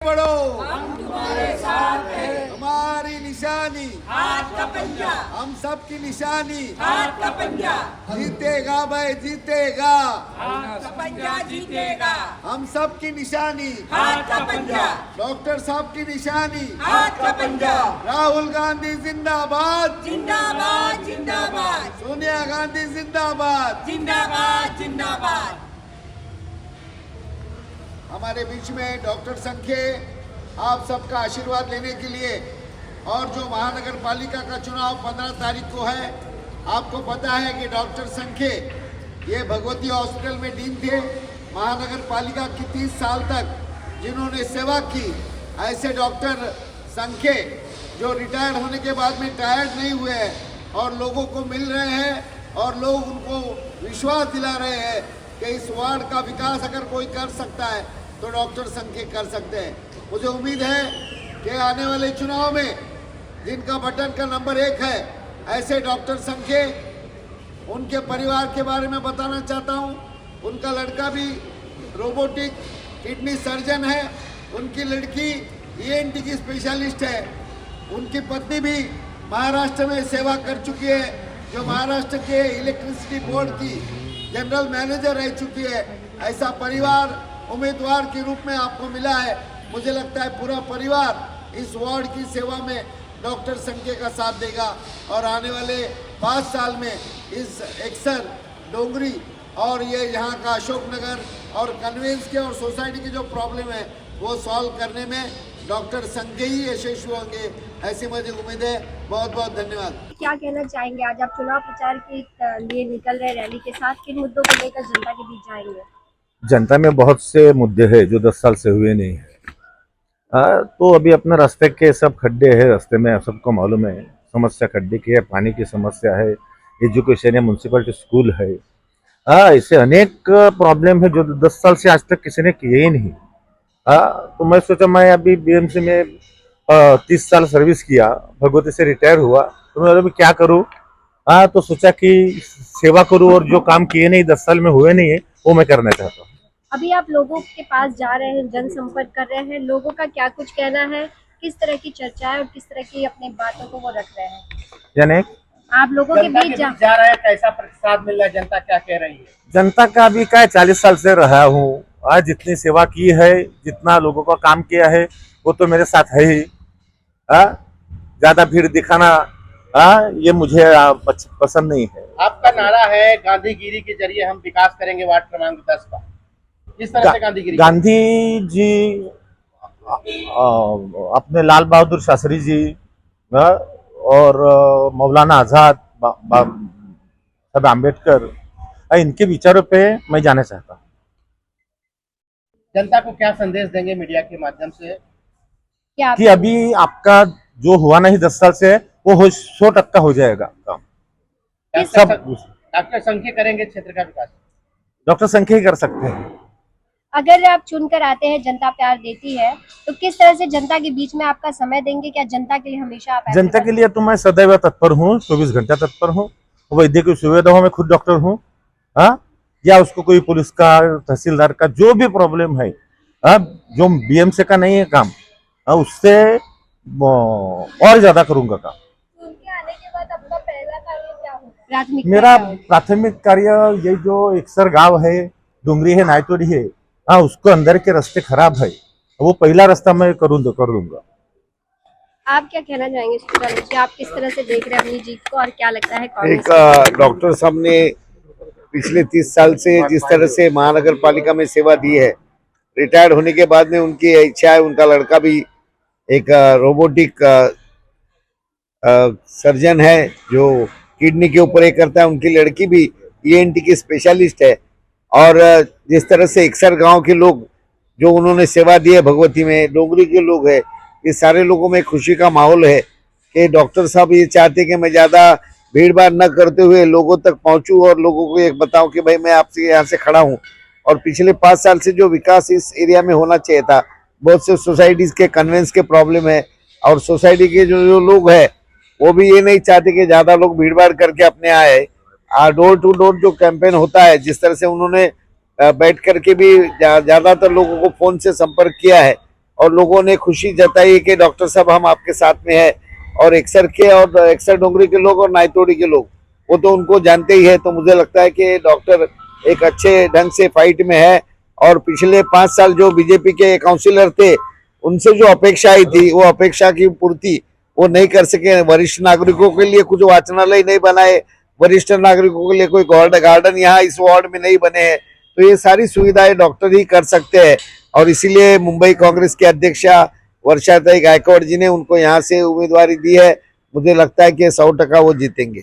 बढ़ो, हम तुम्हारे साथ हैं। हमारी निशानी हाथ का पंजा, हम सब की निशानी हाथ का पंजा, जीतेगा भाई जीतेगा, हाथ का पंजा जीतेगा। हम सब की निशानी हाथ का पंजा, डॉक्टर साहब की निशानी हाथ का पंजा। राहुल गांधी जिंदाबाद, जिंदाबाद जिंदाबाद, सोनिया गांधी जिंदाबाद। जिंदाबाद जिंदाबाद। हमारे बीच में डॉक्टर संखे आप सबका आशीर्वाद लेने के लिए, और जो महानगर पालिका का चुनाव 15 तारीख को है, आपको पता है कि डॉक्टर संखे ये भगवती हॉस्पिटल में डीन थे। महानगर पालिका की 30 साल तक जिन्होंने सेवा की, ऐसे डॉक्टर संखे जो रिटायर्ड होने के बाद में टायर्ड नहीं हुए हैं और लोगों को मिल रहे हैं और लोग उनको विश्वास दिला रहे हैं कि इस वार्ड का विकास अगर कोई कर सकता है तो डॉक्टर संखे कर सकते हैं। मुझे उम्मीद है कि आने वाले चुनाव में जिनका बटन का नंबर 1 है, ऐसे डॉक्टर संखे, उनके परिवार के बारे में बताना चाहता हूं। उनका लड़का भी रोबोटिक किडनी सर्जन है, उनकी लड़की ENT की स्पेशलिस्ट है, उनकी पत्नी भी महाराष्ट्र में सेवा कर चुकी है, जो महाराष्ट्र के इलेक्ट्रिसिटी बोर्ड की जनरल मैनेजर रह चुकी है। ऐसा परिवार उम्मीदवार के रूप में आपको मिला है। मुझे लगता है पूरा परिवार इस वार्ड की सेवा में डॉक्टर संखे का साथ देगा और आने वाले 5 साल में इस एक्सर, डोंगरी और ये यहाँ का अशोकनगर और कन्वेंस के और सोसाइटी की जो प्रॉब्लम है वो सॉल्व करने में डॉक्टर संखे ही यशस्वी होंगे, ऐसी मुझे उम्मीद है। बहुत बहुत धन्यवाद। क्या कहना चाहेंगे, आज आप चुनाव प्रचार के लिए निकल रहे रैली के साथ, किन मुद्दों को लेकर जनता के बीच जाएंगे? जनता में बहुत से मुद्दे हैं जो 10 साल से हुए नहीं है। तो अभी अपने रास्ते के सब खड्डे हैं, रास्ते में सबको मालूम है। समस्या खड्डे की है, पानी की समस्या है, एजुकेशन है, म्यूनसिपलिटी स्कूल है। ऐसे अनेक प्रॉब्लम है जो 10 साल से आज तक किसी ने किए ही नहीं। तो मैं सोचा, मैं अभी BMC में 30 साल सर्विस किया, भगवती से रिटायर हुआ, तो मैं अभी क्या करूँ। तो सोचा कि सेवा करूँ और जो काम किए नहीं 10 साल में हुए नहीं है वो मैं करना चाहता हूँ। अभी आप लोगों के पास जा रहे हैं, जनसंपर्क कर रहे हैं, लोगों का क्या कुछ कहना है, किस तरह की चर्चा है और किस तरह की अपनी बातों को वो रख रहे हैं? यानी आप लोगों के बीच जा रहे हैं, कैसा प्रतिसाद मिल रहा है, जनता क्या कह रही है? जनता का भी क्या, 40 साल से रहा हूँ। आज जितनी सेवा की है, जितना लोगों का काम किया है, वो तो मेरे साथ है ही। ज्यादा भीड़ दिखाना ये मुझे पसंद नहीं है। आपका नारा है गांधीगिरी के जरिए हम विकास करेंगे वार्ड क्रमांक 10 का, किस तरह से गांधीगिरी? गांधी जी, अपने लाल बहादुर शास्त्री जी और मौलाना आजाद, साहब आम्बेडकर, इनके विचारों पे मैं जाना चाहता हूँ। जनता को क्या संदेश देंगे मीडिया के माध्यम से? क्या कि अभी आपका जो हुआ नहीं 10 साल से, वो 100% हो जाएगा काम। सब डॉक्टर संख्या करेंगे क्षेत्र का विकास, डॉक्टर संख्या ही कर सकते हैं। अगर आप चुनकर आते हैं, जनता प्यार देती है, तो किस तरह से जनता के बीच में आपका समय देंगे? क्या जनता के लिए हमेशा आप ऐसे जनता के लिए तो मैं सदैव तत्पर हूँ, 24 घंटा तत्पर हूँ। वैद्य की सुविधाओं में खुद डॉक्टर हूँ। या उसको कोई पुलिस का, तहसीलदार का जो भी प्रॉब्लम है, जो BMC का नहीं है काम, उससे और ज्यादा करूंगा काम। उनके आने के बाद आपका पहला कार्य क्या होगा? मेरा प्राथमिक कार्य ये जो एक्सर गांव है, डोंगरी है, नायतोड़ी है, उसको अंदर के रास्ते खराब है, वो पहला रास्ता मैं कर दूंगा। आप क्या कहना चाहेंगे सुजान जी, आप किस तरह से देख रहे हैं अपनी जीत को और क्या लगता है एक डॉक्टर साहब ने पिछले 30 साल से जिस तरह से महानगर पालिका में सेवा दी है, रिटायर्ड होने के बाद में उनकी इच्छा है, उनका लड़का भी एक रोबोटिक सर्जन है जो किडनी के ऊपर एक करता है, उनकी लड़की भी ENT की स्पेशलिस्ट है। और जिस तरह से एक्सर गांव के लोग जो उन्होंने सेवा दी है, भगवती में डोंगरी के लोग हैं, ये सारे लोगों में खुशी का माहौल है कि डॉक्टर साहब ये चाहते कि मैं ज़्यादा भीड़ भाड़ न करते हुए लोगों तक पहुंचूं और लोगों को एक बताऊं कि भाई मैं आपसे यहाँ से खड़ा हूं। और पिछले 5 साल से जो विकास इस एरिया में होना चाहिए था, बहुत से सोसाइटीज़ के कन्वेंस के प्रॉब्लम है और सोसाइटी के जो लोग हैं वो भी ये नहीं चाहते कि ज़्यादा लोग भीड़ भाड़ करके अपने आए। डोर टू डोर जो कैंपेन होता है, जिस तरह से उन्होंने बैठ करके भी ज़्यादातर लोगों को फ़ोन से संपर्क किया है और लोगों ने खुशी जताई कि डॉक्टर साहब हम आपके साथ में है। और एक्सर के और एक्सर डोंगरी के लोग और नायतोड़ी के लोग वो तो उनको जानते ही है। तो मुझे लगता है कि डॉक्टर एक अच्छे ढंग से फाइट में है। और पिछले 5 साल जो बीजेपी के काउंसिलर थे उनसे जो अपेक्षा आई थी वो अपेक्षा की पूर्ति वो नहीं कर सके। वरिष्ठ नागरिकों के लिए कुछ वाचनालय नहीं बनाए, वरिष्ठ नागरिकों के लिए कोई गार्डन यहाँ इस वार्ड में नहीं बने हैं। तो ये सारी सुविधाएं डॉक्टर ही कर सकते हैं। और इसीलिए मुंबई कांग्रेस के अध्यक्षा वर्षाताई गायकवाड़ जी ने उनको यहाँ से उम्मीदवारी दी है। मुझे लगता है कि 100% वो जीतेंगे।